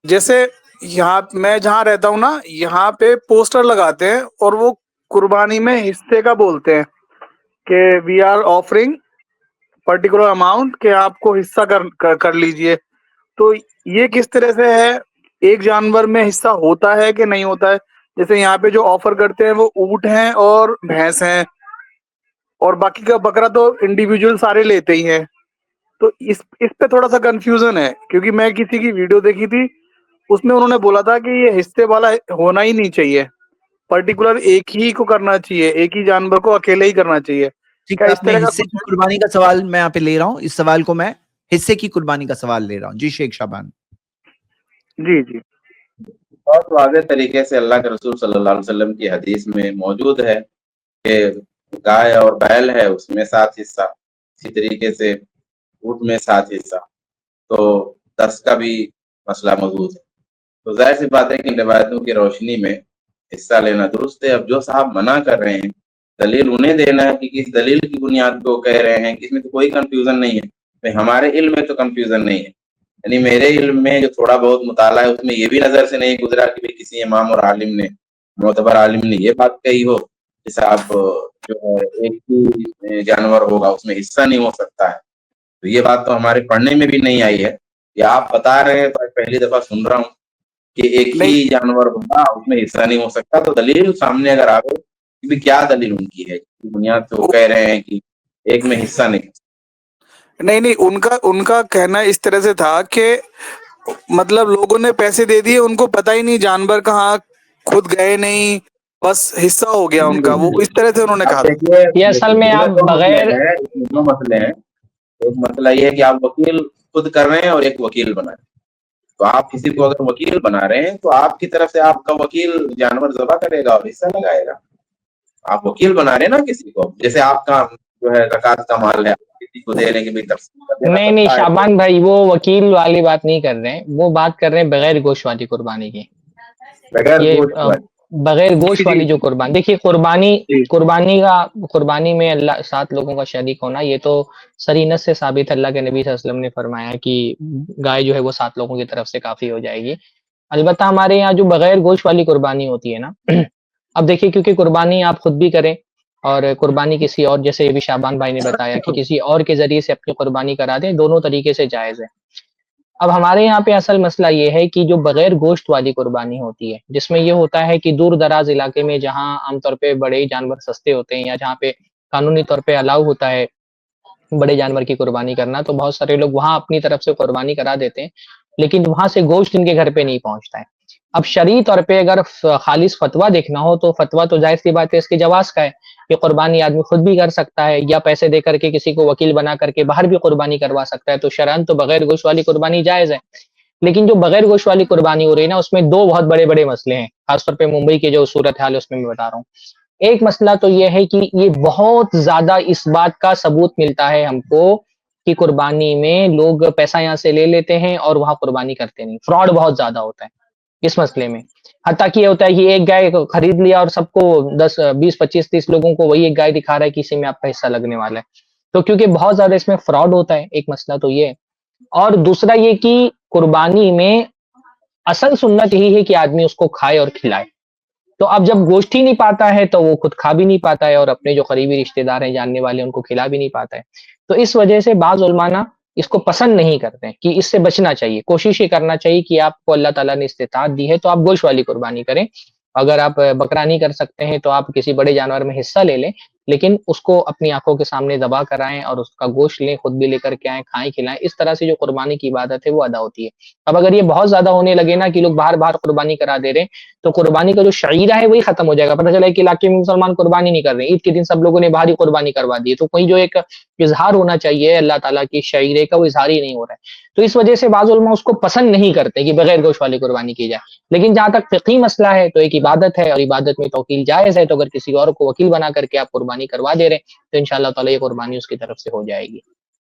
جیسے یہاں میں جہاں رہتا ہوں نا، یہاں پہ پوسٹر لگاتے ہیں اور وہ قربانی میں حصے کا بولتے ہیں کہ we are offering particular amount, کہ آپ کو حصہ کر لیجئے. تو یہ کس طرح سے ہے؟ ایک جانور میں حصہ ہوتا ہے کہ نہیں ہوتا ہے؟ جیسے یہاں پہ جو آفر کرتے ہیں وہ اونٹ ہیں اور بھینس ہیں، اور باقی کا بکرا تو انڈیویجول سارے لیتے ہی ہیں. تو اس پہ تھوڑا سا کنفیوژن ہے، کیونکہ میں کسی کی ویڈیو دیکھی تھی، اس میں انہوں نے بولا تھا کہ یہ حصے والا ہونا ہی نہیں چاہیے، پرٹیکولر ایک ہی کو کرنا چاہیے، ایک ہی جانور کو اکیلے ہی کرنا چاہیے. ٹھیک کیا ہے، اس اپنے طرح کا حصے کچھ کی ہے؟ قربانی کا سوال میں یہاں پہ لے رہا ہوں، اس سوال کو میں حصے کی قربانی کا سوال لے رہا ہوں. جی شیخ شعبان. جی جی بہت واضح طریقے سے اللہ کے رسول صلی اللہ علیہ وسلم کی حدیث میں موجود ہے کہ گائے اور بیل ہے اس میں 7 حصہ، اسی طریقے سے اونٹ میں 7 حصہ، تو 10 کا بھی مسئلہ موجود ہے. تو ظاہر سی بات ہے کہ روایتوں کی روشنی میں حصہ لینا درست ہے. اب جو صاحب منع کر رہے ہیں، دلیل انہیں دینا ہے کہ کس دلیل کی بنیاد پہ وہ کہہ رہے ہیں کہ اس میں تو کوئی کنفیوژن نہیں ہے. ہمارے علم میں تو کنفیوژن نہیں ہے، یعنی میرے علم میں جو تھوڑا بہت مطالعہ ہے اس میں یہ بھی نظر سے نہیں گزرا کہ کسی امام اور عالم نے، معتبر عالم نے یہ بات کہی ہو کہ صاحب جو ہے ایک ہی جانور ہوگا اس میں حصہ نہیں ہو سکتا ہے. تو یہ بات تو ہمارے پڑھنے میں بھی نہیں آئی ہے. یہ آپ بتا رہے ہیں تو پہلی دفعہ سن رہا ہوں کہ ایک نہیں ہی جانور ہوگا اس میں حصہ نہیں ہو سکتا. تو دلیل سامنے اگر آئے کہ کیا دلیل ان کی ہے، بنیاد پہ وہ کہہ رہے ہیں کہ ایک میں حصہ نہیں. نہیں ان کا کہنا اس طرح سے تھا کہ مطلب لوگوں نے پیسے دے دیے، ان کو پتہ ہی نہیں جانور کہاں، خود گئے نہیں، بس حصہ ہو گیا ان کا. وہ اس طرح سے انہوں نے اب کہا. دیکھیے، یہ اصل میں اس آپ دو مسئلے بغیر ہیں، اس میں 2 مسئلے ہیں. ایک مسئلہ یہ ہے کہ آپ وکیل خود کر رہے ہیں اور ایک وکیل بنا رہے ہیں. تو آپ کسی کو اگر وکیل بنا رہے ہیں تو آپ کی طرف سے آپ کا وکیل جانور ذبح کرے گا اور حصہ لگائے گا. آپ وکیل بنا رہے ہیں نا کسی کو، جیسے آپ کا جو ہے زکوٰۃ کا مال ہے، کسی کو دے رہے ہیں کہ تفصیل کا دینا نہیں پڑتا ہے. شعبان بھائی، وہ وکیل والی بات نہیں کر رہے ہیں، وہ بات کر رہے ہیں بغیر گوشت والی قربانی کی. بغیر یہ گوشت والی. بغیر جی گوشت جی والی جو قربانی، دیکھیے جی قربانی میں اللہ 7 لوگوں کا شریک ہونا، یہ تو صریح نص سے ثابت ہے. اللہ کے نبی صلی اللہ علیہ وسلم نے فرمایا کہ گائے جو ہے وہ 7 لوگوں کی طرف سے کافی ہو جائے گی. البتہ ہمارے یہاں جو بغیر گوشت والی قربانی ہوتی ہے نا، اب دیکھیے کیونکہ قربانی آپ خود بھی کریں اور قربانی کسی اور، جیسے ابھی شعبان بھائی نے بتایا کہ کسی اور کے ذریعے سے اپنی قربانی کرا دیں، دونوں طریقے سے جائز ہے. اب ہمارے یہاں پہ اصل مسئلہ یہ ہے کہ جو بغیر گوشت والی قربانی ہوتی ہے، جس میں یہ ہوتا ہے کہ دور دراز علاقے میں جہاں عام طور پہ بڑے جانور سستے ہوتے ہیں، یا جہاں پہ قانونی طور پہ الاؤ ہوتا ہے بڑے جانور کی قربانی کرنا، تو بہت سارے لوگ وہاں اپنی طرف سے قربانی کرا دیتے ہیں، لیکن وہاں سے گوشت ان کے گھر پہ نہیں پہنچتا ہے. اب شرعی طور پہ اگر خالص فتویٰ دیکھنا ہو تو فتویٰ تو ظاہر سی بات ہے اس کے جواز کا ہے کہ قربانی آدمی خود بھی کر سکتا ہے، یا پیسے دے کر کے کسی کو وکیل بنا کر کے باہر بھی قربانی کروا سکتا ہے. تو شرعاً تو بغیر گوشت والی قربانی جائز ہے. لیکن جو بغیر گوشت والی قربانی ہو رہی ہے نا، اس میں 2 بہت بڑے بڑے مسئلے ہیں، خاص طور پہ ممبئی کی جو صورتحال ہے اس میں میں بتا رہا ہوں. ایک مسئلہ تو یہ ہے کہ یہ بہت زیادہ اس بات کا ثبوت ملتا ہے ہم کو کہ قربانی میں لوگ پیسہ یہاں سے لے لیتے ہیں اور وہاں قربانی کرتے نہیں. فراڈ بہت زیادہ ہوتا ہے اس مسئلے میں. حتیٰ کہ یہ ہوتا ہے کہ ایک گائے خرید لیا اور سب کو 10 20 25 30 لوگوں کو وہی ایک گائے دکھا رہا ہے کہ اسی میں آپ کا حصہ لگنے والا ہے. تو کیونکہ بہت زیادہ اس میں فراڈ ہوتا ہے، ایک مسئلہ تو یہ ہے. اور دوسرا یہ کہ قربانی میں اصل سنت یہی ہے کہ آدمی اس کو کھائے اور کھلائے. تو اب جب گوشت ہی نہیں پاتا ہے تو وہ خود کھا بھی نہیں پاتا ہے، اور اپنے جو قریبی رشتہ دار ہیں، جاننے والے ہیں، ان کو کھلا بھی نہیں پاتا ہے. تو اس وجہ سے بعض علماء اس کو پسند نہیں کرتے ہیں کہ اس سے بچنا چاہیے. کوشش یہ کرنا چاہیے کہ آپ کو اللہ تعالیٰ نے استطاعت دی ہے تو آپ گوشت والی قربانی کریں. اگر آپ بکرا نہیں کر سکتے ہیں تو آپ کسی بڑے جانور میں حصہ لے لیں، لیکن اس کو اپنی آنکھوں کے سامنے ذبح کرائیں اور اس کا گوشت لیں، خود بھی لے کر کے آئیں، کھائیں کھلائیں. اس طرح سے جو قربانی کی عبادت ہے وہ ادا ہوتی ہے. اب اگر یہ بہت زیادہ ہونے لگے نا کہ لوگ باہر باہر قربانی کرا دے رہے ہیں، تو قربانی کا جو شعیرہ ہے وہی ختم ہو جائے گا. پتہ چلا کہ علاقے میں مسلمان قربانی نہیں کر رہے، عید کے دن سب لوگوں نے باہر ہی قربانی کروا دی. تو کوئی جو ایک اظہار ہونا چاہیے اللہ تعالیٰ کی شعیرے کا، وہ اظہار ہی نہیں ہو رہا ہے. تو اس وجہ سے بعض علماء اس کو پسند نہیں کرتے کہ بغیر گوشت والی قربانی کی جائے. لیکن جہاں تک فقہی مسئلہ ہے تو ایک عبادت ہے، اور عبادت میں توکیل جائز ہے. تو اگر کسی اور کو وکیل بنا کر کے آپ قربانی کروا دے رہے ہیں تو انشاءاللہ تعالیٰ یہ قربانی اس کی طرف سے ہو جائے گی.